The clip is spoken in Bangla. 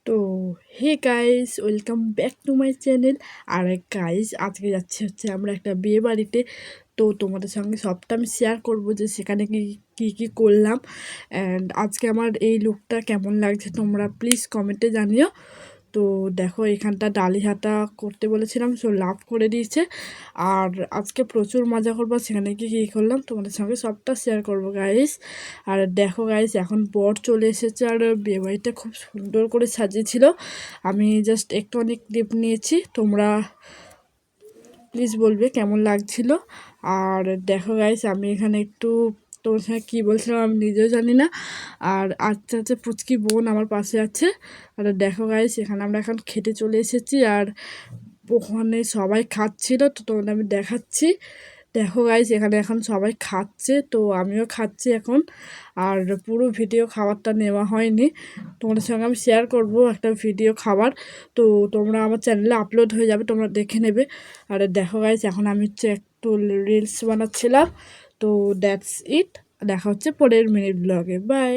তো hey guys, welcome back to my channel. আর গাইস, আজকে যাচ্ছি আমরা একটা বিয়ে বাড়িতে। তো তোমাদের সঙ্গে সবটা আমি শেয়ার করবো যে সেখানে কি কি কি করলাম। অ্যান্ড আজকে আমার এই লুকটা কেমন লাগছে তোমরা প্লিজ কমেন্টে জানিও। তো দেখো, এখানটা ডালি হাতা করতে বলেছিলাম, সো লাভ করে দিয়েছে। আর আজকে প্রচুর মজা করবো, সেখানে কি কী করলাম তোমাদের সঙ্গে সবটা শেয়ার করবো গাইস। আর দেখো গাইস, এখন বর চলে এসেছে আর বিয়েবাড়িটা খুব সুন্দর করে সাজিয়েছিল। আমি জাস্ট একটু অনেক ক্লিপ নিয়েছি, তোমরা প্লিজ বলবে কেমন লাগছিল। আর দেখো গাইস, আমি এখানে একটু তোমার সঙ্গে কী বলছিলাম আমি নিজেও জানি না। আর আচ্ছা আচ্ছা, পুচকি বোন আমার পাশে আছে। আর দেখো গাইস, এখানে আমরা এখন খেতে চলে এসেছি আর ওখানে সবাই খাচ্ছিল, তো তোমাদের আমি দেখাচ্ছি। দেখো গাইস, এখানে এখন সবাই খাচ্ছে, তো আমিও খাচ্ছি এখন। আর পুরো ভিডিও খাবারটা নেওয়া হয়নি, তোমাদের সঙ্গে আমি শেয়ার করব একটা ভিডিও খাবার। তো তোমরা আমার চ্যানেলে আপলোড হয়ে যাবে, তোমরা দেখে নেবে। আর দেখো গাইস, এখন আমি হচ্ছে একটু রিলস বানাচ্ছিলাম। তো দ্যাটস ইট, দেখা হচ্ছে পরের মিনিট ব্লগে, বাই।